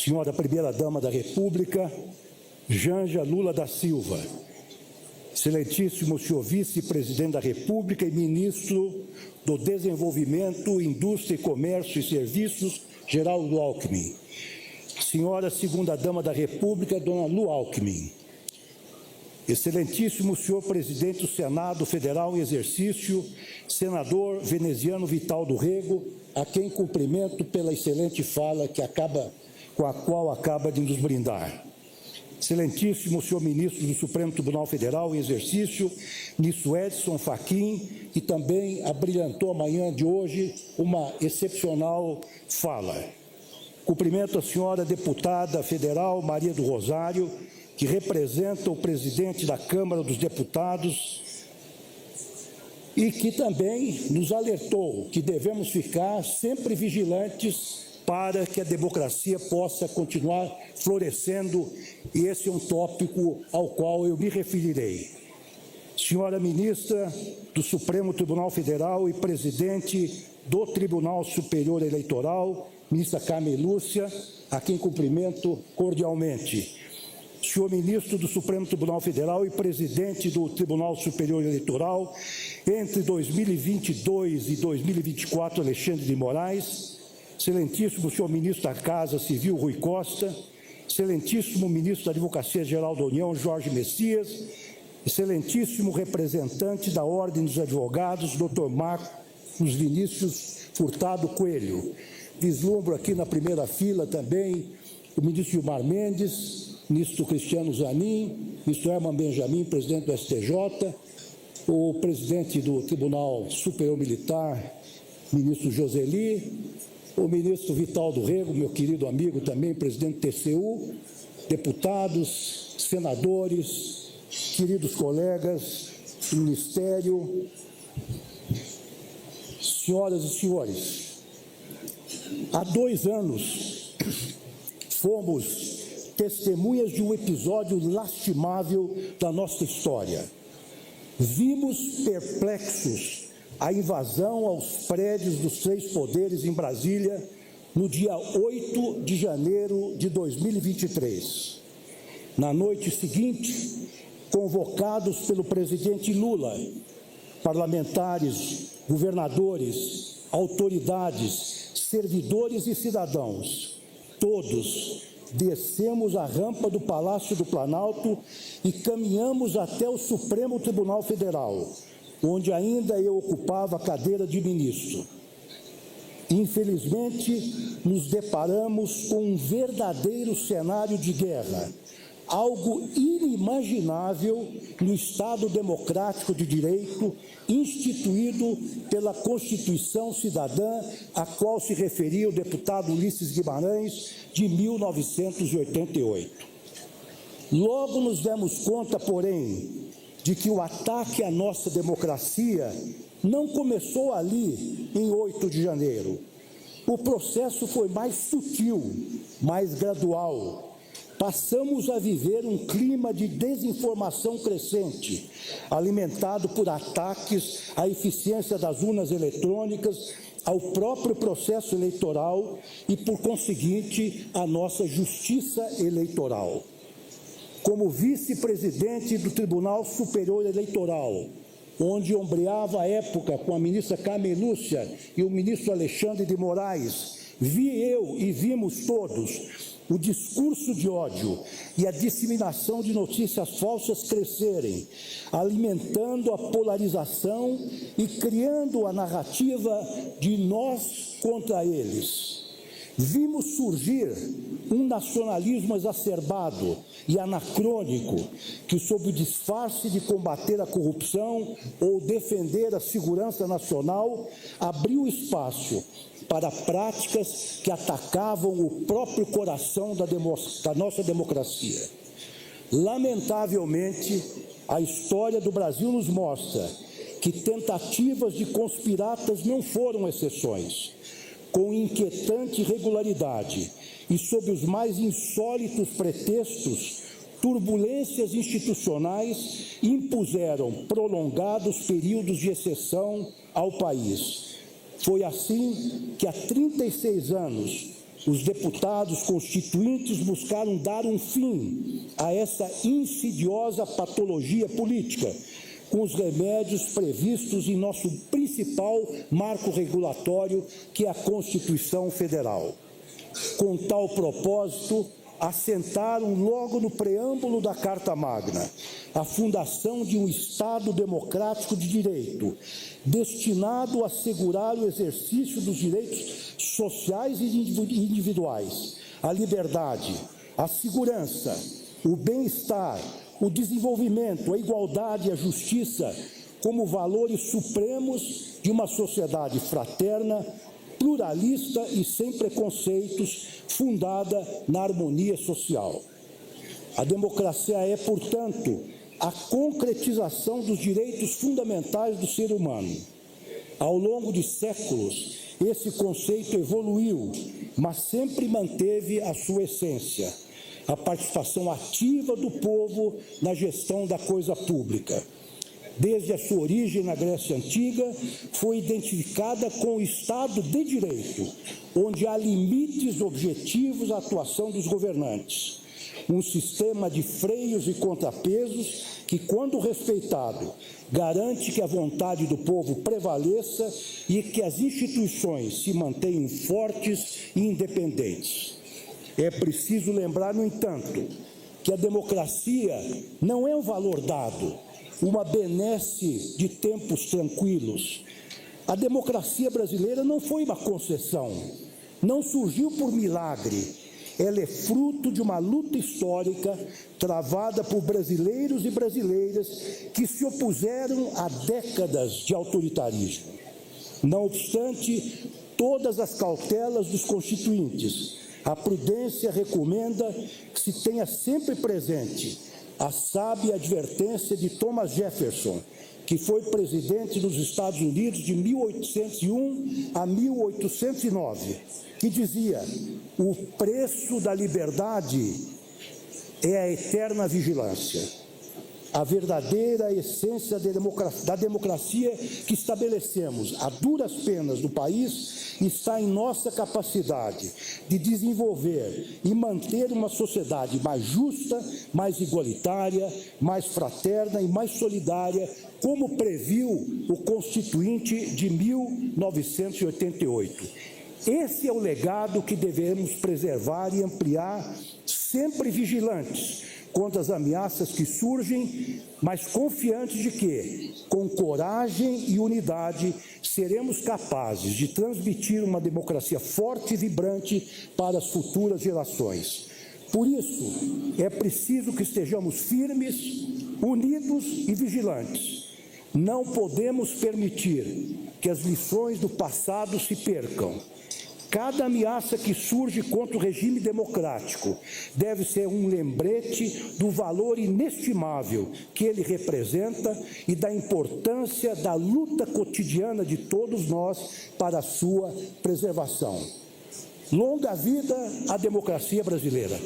senhora Primeira-Dama da República, Janja Lula da Silva, excelentíssimo senhor Vice-Presidente da República e Ministro do Desenvolvimento, Indústria, Comércio e Serviços, Geraldo Alckmin, senhora Segunda-Dama da República, dona Lu Alckmin, excelentíssimo senhor Presidente do Senado Federal em exercício, senador veneziano Vital do Rego, a quem cumprimento pela excelente fala com a qual acaba de nos brindar. Excelentíssimo senhor Ministro do Supremo Tribunal Federal em exercício, ministro Edson Fachin, que também abrilhantou a manhã de hoje uma excepcional fala. Cumprimento a senhora deputada federal Maria do Rosário, que representa o presidente da Câmara dos Deputados e que também nos alertou que devemos ficar sempre vigilantes para que a democracia possa continuar florescendo, e esse é um tópico ao qual eu me referirei. Senhora Ministra do Supremo Tribunal Federal e Presidente do Tribunal Superior Eleitoral, Ministra Carmen Lúcia, a quem cumprimento cordialmente. Senhor Ministro do Supremo Tribunal Federal e Presidente do Tribunal Superior Eleitoral, entre 2022 e 2024, Alexandre de Moraes, excelentíssimo senhor Ministro da Casa Civil, Rui Costa, excelentíssimo Ministro da Advocacia Geral da União, Jorge Messias, excelentíssimo representante da Ordem dos Advogados, Dr. Marcos Vinícius Furtado Coelho. Vislumbro aqui na primeira fila também o ministro Gilmar Mendes, ministro Cristiano Zanin, ministro Herman Benjamin, presidente do STJ, o presidente do Tribunal Superior Militar, ministro Joseli, o ministro Vital do Rego, meu querido amigo também, presidente do TCU, deputados, senadores, queridos colegas do Ministério, senhoras e senhores, há 2 anos fomos testemunhas de um episódio lastimável da nossa história. Vimos perplexos a invasão aos prédios dos 3 poderes em Brasília no dia 8 de janeiro de 2023. Na noite seguinte, convocados pelo presidente Lula, parlamentares, governadores, autoridades, servidores e cidadãos, todos descemos a rampa do Palácio do Planalto e caminhamos até o Supremo Tribunal Federal, onde ainda eu ocupava a cadeira de ministro. Infelizmente, nos deparamos com um verdadeiro cenário de guerra, algo inimaginável no Estado democrático de direito instituído pela Constituição Cidadã, a qual se referia o deputado Ulisses Guimarães, de 1988. Logo nos demos conta, porém, de que o ataque à nossa democracia não começou ali, em 8 de janeiro. O processo foi mais sutil, mais gradual. Passamos a viver um clima de desinformação crescente, alimentado por ataques à eficiência das urnas eletrônicas, ao próprio processo eleitoral e, por conseguinte, à nossa justiça eleitoral. Como vice-presidente do Tribunal Superior Eleitoral, onde ombreava à época com a ministra Carmen Lúcia e o ministro Alexandre de Moraes, vi eu e vimos todos o discurso de ódio e a disseminação de notícias falsas crescerem, alimentando a polarização e criando a narrativa de nós contra eles. Vimos surgir um nacionalismo exacerbado e anacrônico que, sob o disfarce de combater a corrupção ou defender a segurança nacional, abriu espaço para práticas que atacavam o próprio coração da nossa democracia. Lamentavelmente, a história do Brasil nos mostra que tentativas de conspiratas não foram exceções. Com inquietante regularidade e sob os mais insólitos pretextos, turbulências institucionais impuseram prolongados períodos de exceção ao país. Foi assim que, há 36 anos, os deputados constituintes buscaram dar um fim a essa insidiosa patologia política, com os remédios previstos em nosso principal marco regulatório, que é a Constituição Federal. Com tal propósito, assentaram logo no preâmbulo da Carta Magna a fundação de um Estado democrático de direito, destinado a assegurar o exercício dos direitos sociais e individuais, a liberdade, a segurança, o bem-estar, o desenvolvimento, a igualdade e a justiça como valores supremos de uma sociedade fraterna, pluralista e sem preconceitos, fundada na harmonia social. A democracia é, portanto, a concretização dos direitos fundamentais do ser humano. Ao longo de séculos, esse conceito evoluiu, mas sempre manteve a sua essência, a participação ativa do povo na gestão da coisa pública. Desde a sua origem na Grécia Antiga, foi identificada com o Estado de Direito, onde há limites objetivos à atuação dos governantes. Um sistema de freios e contrapesos que, quando respeitado, garante que a vontade do povo prevaleça e que as instituições se mantenham fortes e independentes. É preciso lembrar, no entanto, que a democracia não é um valor dado, uma benesse de tempos tranquilos. A democracia brasileira não foi uma concessão, não surgiu por milagre. Ela é fruto de uma luta histórica travada por brasileiros e brasileiras que se opuseram a décadas de autoritarismo. Não obstante todas as cautelas dos constituintes, a prudência recomenda que se tenha sempre presente a sábia advertência de Thomas Jefferson, que foi presidente dos Estados Unidos de 1801 a 1809, que dizia: o preço da liberdade é a eterna vigilância. A verdadeira essência da democracia que estabelecemos a duras penas no país está em nossa capacidade de desenvolver e manter uma sociedade mais justa, mais igualitária, mais fraterna e mais solidária, como previu o Constituinte de 1988. Esse é o legado que devemos preservar e ampliar, sempre vigilantes contra as ameaças que surgem, mas confiantes de que, com coragem e unidade, seremos capazes de transmitir uma democracia forte e vibrante para as futuras gerações. Por isso, é preciso que estejamos firmes, unidos e vigilantes. Não podemos permitir que as lições do passado se percam. Cada ameaça que surge contra o regime democrático deve ser um lembrete do valor inestimável que ele representa e da importância da luta cotidiana de todos nós para a sua preservação. Longa vida à democracia brasileira.